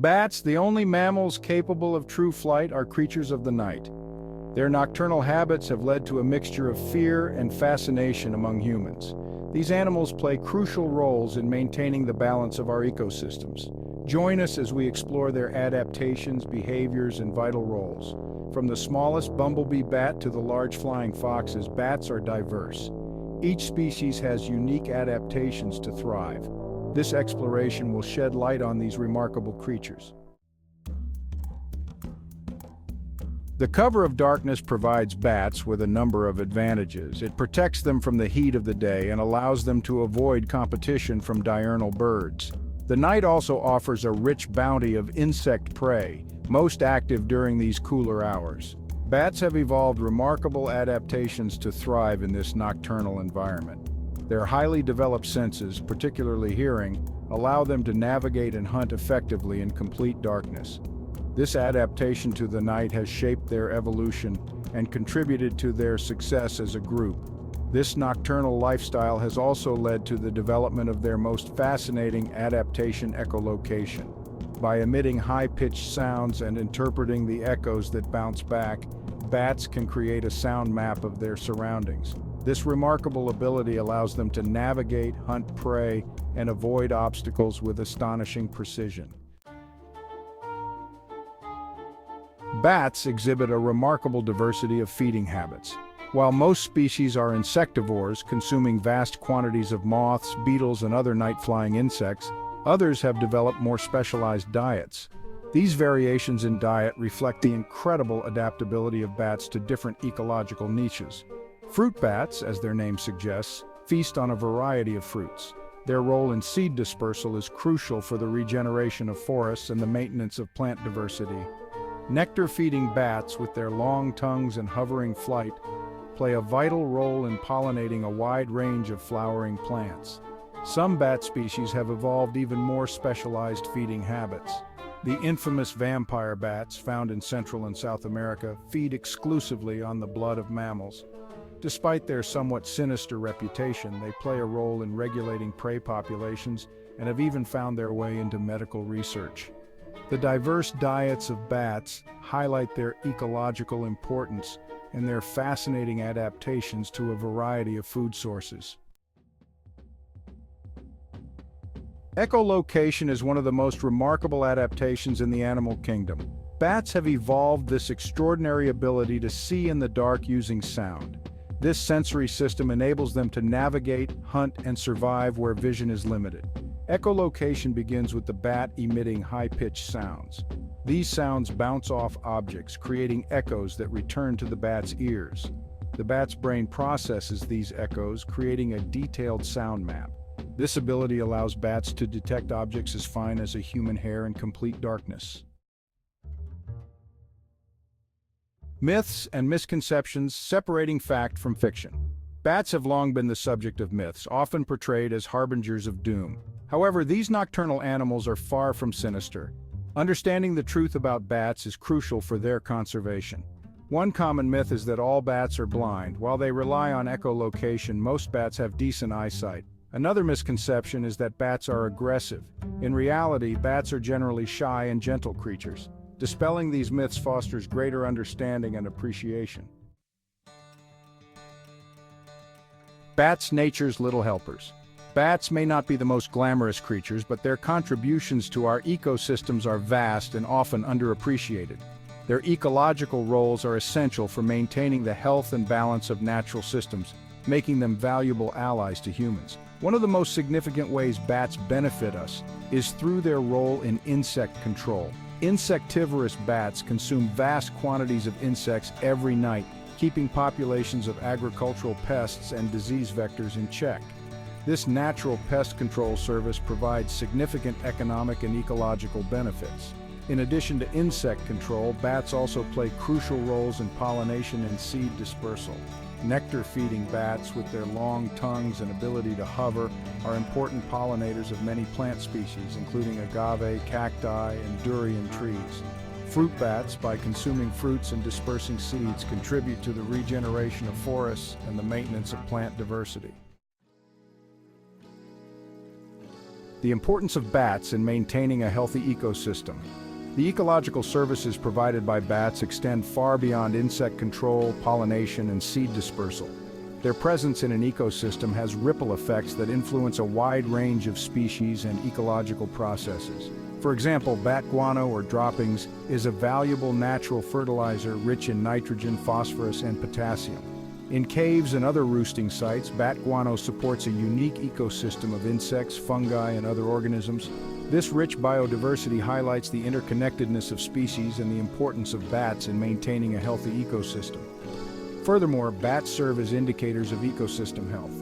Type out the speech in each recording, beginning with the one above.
Bats, the only mammals capable of true flight, are creatures of the night. Their nocturnal habits have led to a mixture of fear and fascination among humans. These animals play crucial roles in maintaining the balance of our ecosystems. Join us as we explore their adaptations, behaviors, and vital roles. From the smallest bumblebee bat to the large flying foxes, bats are diverse. Each species has unique adaptations to thrive. This exploration will shed light on these remarkable creatures. The cover of darkness provides bats with a number of advantages. It protects them from the heat of the day and allows them to avoid competition from diurnal birds. The night also offers a rich bounty of insect prey, most active during these cooler hours. Bats have evolved remarkable adaptations to thrive in this nocturnal environment. Their highly developed senses, particularly hearing, allow them to navigate and hunt effectively in complete darkness. This adaptation to the night has shaped their evolution and contributed to their success as a group. This nocturnal lifestyle has also led to the development of their most fascinating adaptation, echolocation. By emitting high-pitched sounds and interpreting the echoes that bounce back, bats can create a sound map of their surroundings. This remarkable ability allows them to navigate, hunt prey, and avoid obstacles with astonishing precision. Bats exhibit a remarkable diversity of feeding habits. While most species are insectivores, consuming vast quantities of moths, beetles, and other night-flying insects, others have developed more specialized diets. These variations in diet reflect the incredible adaptability of bats to different ecological niches. Fruit bats, as their name suggests, feast on a variety of fruits. Their role in seed dispersal is crucial for the regeneration of forests and the maintenance of plant diversity. Nectar-feeding bats, with their long tongues and hovering flight, play a vital role in pollinating a wide range of flowering plants. Some bat species have evolved even more specialized feeding habits. The infamous vampire bats, found in Central and South America, feed exclusively on the blood of mammals. Despite their somewhat sinister reputation, they play a role in regulating prey populations and have even found their way into medical research. The diverse diets of bats highlight their ecological importance and their fascinating adaptations to a variety of food sources. Echolocation is one of the most remarkable adaptations in the animal kingdom. Bats have evolved this extraordinary ability to see in the dark using sound. This sensory system enables them to navigate, hunt, and survive where vision is limited. Echolocation begins with the bat emitting high-pitched sounds. These sounds bounce off objects, creating echoes that return to the bat's ears. The bat's brain processes these echoes, creating a detailed sound map. This ability allows bats to detect objects as fine as a human hair in complete darkness. Myths and misconceptions separating fact from fiction. Bats have long been the subject of myths, often portrayed as harbingers of doom. However, these nocturnal animals are far from sinister. Understanding the truth about bats is crucial for their conservation. One common myth is that all bats are blind. While they rely on echolocation, most bats have decent eyesight. Another misconception is that bats are aggressive. In reality, bats are generally shy and gentle creatures. Dispelling these myths fosters greater understanding and appreciation. Bats, nature's little helpers. Bats may not be the most glamorous creatures, but their contributions to our ecosystems are vast and often underappreciated. Their ecological roles are essential for maintaining the health and balance of natural systems, making them valuable allies to humans. One of the most significant ways bats benefit us is through their role in insect control. Insectivorous bats consume vast quantities of insects every night, keeping populations of agricultural pests and disease vectors in check. This natural pest control service provides significant economic and ecological benefits. In addition to insect control, bats also play crucial roles in pollination and seed dispersal. Nectar-feeding bats, with their long tongues and ability to hover, are important pollinators of many plant species, including agave, cacti, and durian trees. Fruit bats, by consuming fruits and dispersing seeds, contribute to the regeneration of forests and the maintenance of plant diversity. The importance of bats in maintaining a healthy ecosystem. The ecological services provided by bats extend far beyond insect control, pollination, and seed dispersal. Their presence in an ecosystem has ripple effects that influence a wide range of species and ecological processes. For example, bat guano or droppings is a valuable natural fertilizer rich in nitrogen, phosphorus, and potassium. In caves and other roosting sites, bat guano supports a unique ecosystem of insects, fungi, and other organisms. This rich biodiversity highlights the interconnectedness of species and the importance of bats in maintaining a healthy ecosystem. Furthermore, bats serve as indicators of ecosystem health.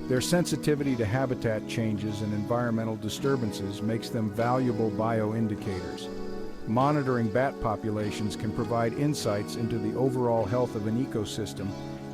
Their sensitivity to habitat changes and environmental disturbances makes them valuable bioindicators. Monitoring bat populations can provide insights into the overall health of an ecosystem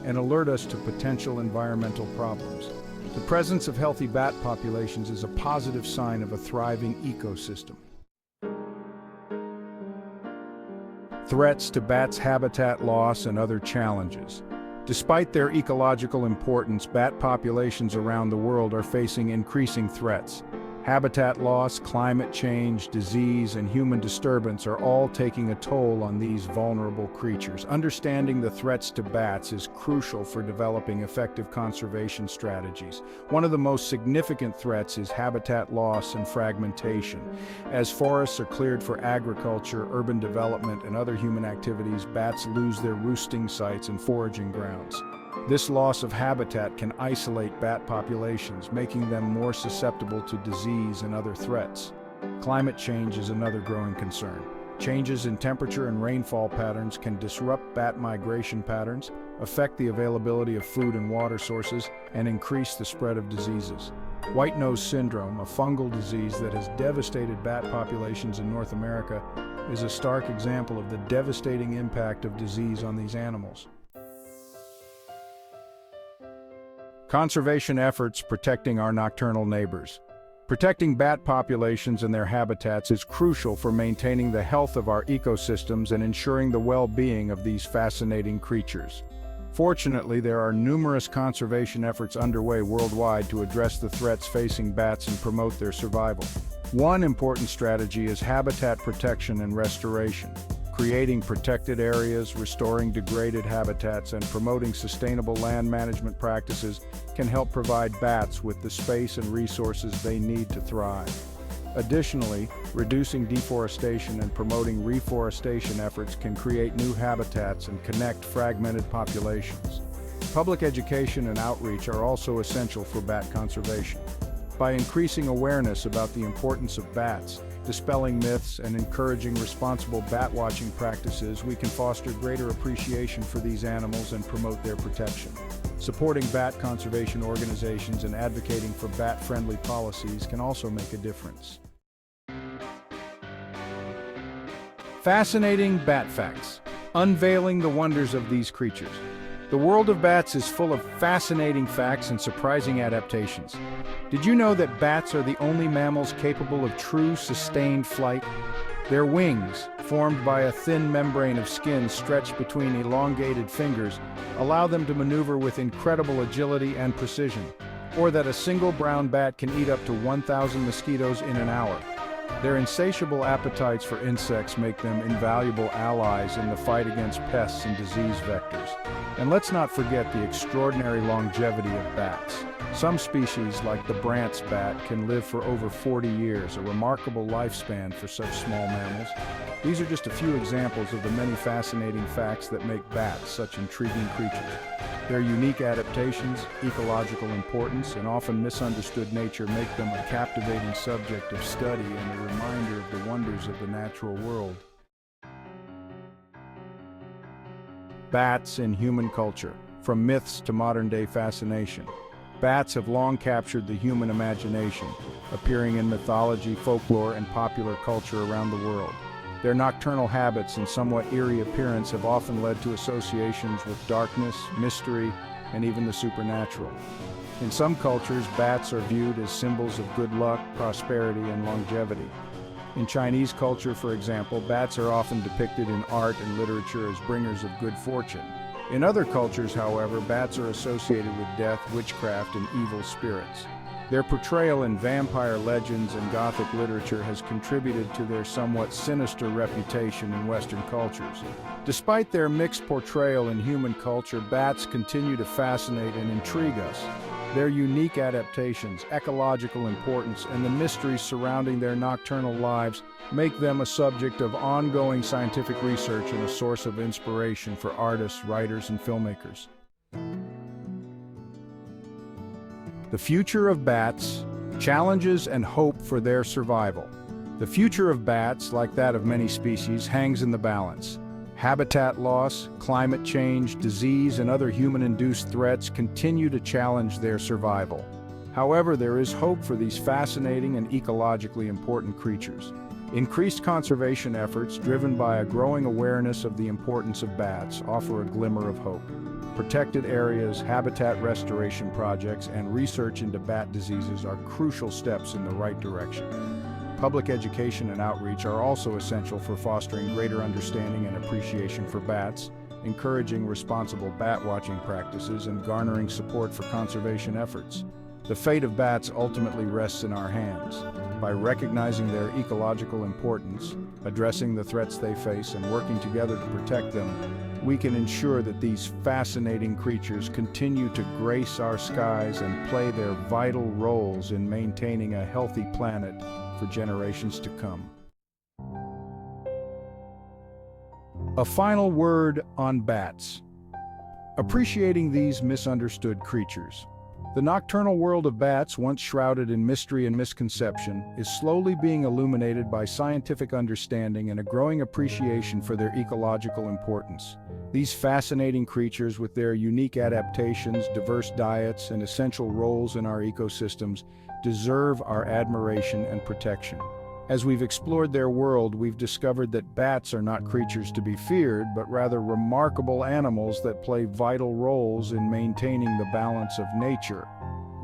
and alert us to potential environmental problems. The presence of healthy bat populations is a positive sign of a thriving ecosystem. Threats to bats' habitat loss and other challenges. Despite their ecological importance, bat populations around the world are facing increasing threats. Habitat loss, climate change, disease, and human disturbance are all taking a toll on these vulnerable creatures. Understanding the threats to bats is crucial for developing effective conservation strategies. One of the most significant threats is habitat loss and fragmentation. As forests are cleared for agriculture, urban development, and other human activities, bats lose their roosting sites and foraging grounds. This loss of habitat can isolate bat populations, making them more susceptible to disease and other threats. Climate change is another growing concern. Changes in temperature and rainfall patterns can disrupt bat migration patterns, affect the availability of food and water sources, and increase the spread of diseases. White nose syndrome, a fungal disease that has devastated bat populations in North America, is a stark example of the devastating impact of disease on these animals. Conservation efforts protecting our nocturnal neighbors. Protecting bat populations and their habitats is crucial for maintaining the health of our ecosystems and ensuring the well-being of these fascinating creatures. Fortunately, there are numerous conservation efforts underway worldwide to address the threats facing bats and promote their survival. One important strategy is habitat protection and restoration. Creating protected areas, restoring degraded habitats, and promoting sustainable land management practices can help provide bats with the space and resources they need to thrive. Additionally, reducing deforestation and promoting reforestation efforts can create new habitats and connect fragmented populations. Public education and outreach are also essential for bat conservation. By increasing awareness about the importance of bats, dispelling myths, and encouraging responsible bat watching practices, we can foster greater appreciation for these animals and promote their protection. Supporting bat conservation organizations and advocating for bat-friendly policies can also make a difference. Fascinating bat facts, unveiling the wonders of these creatures. The world of bats is full of fascinating facts and surprising adaptations. Did you know that bats are the only mammals capable of true sustained flight? Their wings, formed by a thin membrane of skin stretched between elongated fingers, allow them to maneuver with incredible agility and precision, or that a single brown bat can eat up to 1,000 mosquitoes in an hour. Their insatiable appetites for insects make them invaluable allies in the fight against pests and disease vectors. And let's not forget the extraordinary longevity of bats. Some species, like the Brandt's bat, can live for over 40 years, a remarkable lifespan for such small mammals. These are just a few examples of the many fascinating facts that make bats such intriguing creatures. Their unique adaptations, ecological importance, and often misunderstood nature make them a captivating subject of study and a reminder of the wonders of the natural world. Bats in human culture, from myths to modern-day fascination. Bats have long captured the human imagination, appearing in mythology, folklore, and popular culture around the world. Their nocturnal habits and somewhat eerie appearance have often led to associations with darkness, mystery, and even the supernatural. In some cultures, bats are viewed as symbols of good luck, prosperity, and longevity. In Chinese culture, for example, bats are often depicted in art and literature as bringers of good fortune. In other cultures, however, bats are associated with death, witchcraft, and evil spirits. Their portrayal in vampire legends and Gothic literature has contributed to their somewhat sinister reputation in Western cultures. Despite their mixed portrayal in human culture, bats continue to fascinate and intrigue us. Their unique adaptations, ecological importance, and the mysteries surrounding their nocturnal lives make them a subject of ongoing scientific research and a source of inspiration for artists, writers, and filmmakers. The future of bats, challenges and hope for their survival. The future of bats, like that of many species, hangs in the balance. Habitat loss, climate change, disease, and other human-induced threats continue to challenge their survival. However, there is hope for these fascinating and ecologically important creatures. Increased conservation efforts, driven by a growing awareness of the importance of bats, offer a glimmer of hope. Protected areas, habitat restoration projects, and research into bat diseases are crucial steps in the right direction. Public education and outreach are also essential for fostering greater understanding and appreciation for bats, encouraging responsible bat watching practices, and garnering support for conservation efforts. The fate of bats ultimately rests in our hands. By recognizing their ecological importance, addressing the threats they face, and working together to protect them, we can ensure that these fascinating creatures continue to grace our skies and play their vital roles in maintaining a healthy planet for generations to come. A final word on bats. Appreciating these misunderstood creatures. The nocturnal world of bats, once shrouded in mystery and misconception, is slowly being illuminated by scientific understanding and a growing appreciation for their ecological importance. These fascinating creatures, with their unique adaptations, diverse diets, and essential roles in our ecosystems, deserve our admiration and protection. As we've explored their world, we've discovered that bats are not creatures to be feared, but rather remarkable animals that play vital roles in maintaining the balance of nature.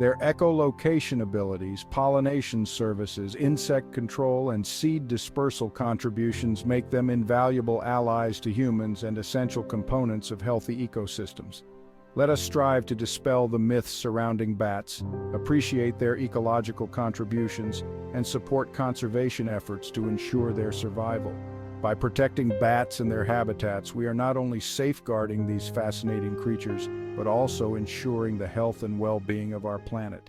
Their echolocation abilities, pollination services, insect control, and seed dispersal contributions make them invaluable allies to humans and essential components of healthy ecosystems. Let us strive to dispel the myths surrounding bats, appreciate their ecological contributions, and support conservation efforts to ensure their survival. By protecting bats and their habitats, we are not only safeguarding these fascinating creatures, but also ensuring the health and well-being of our planet.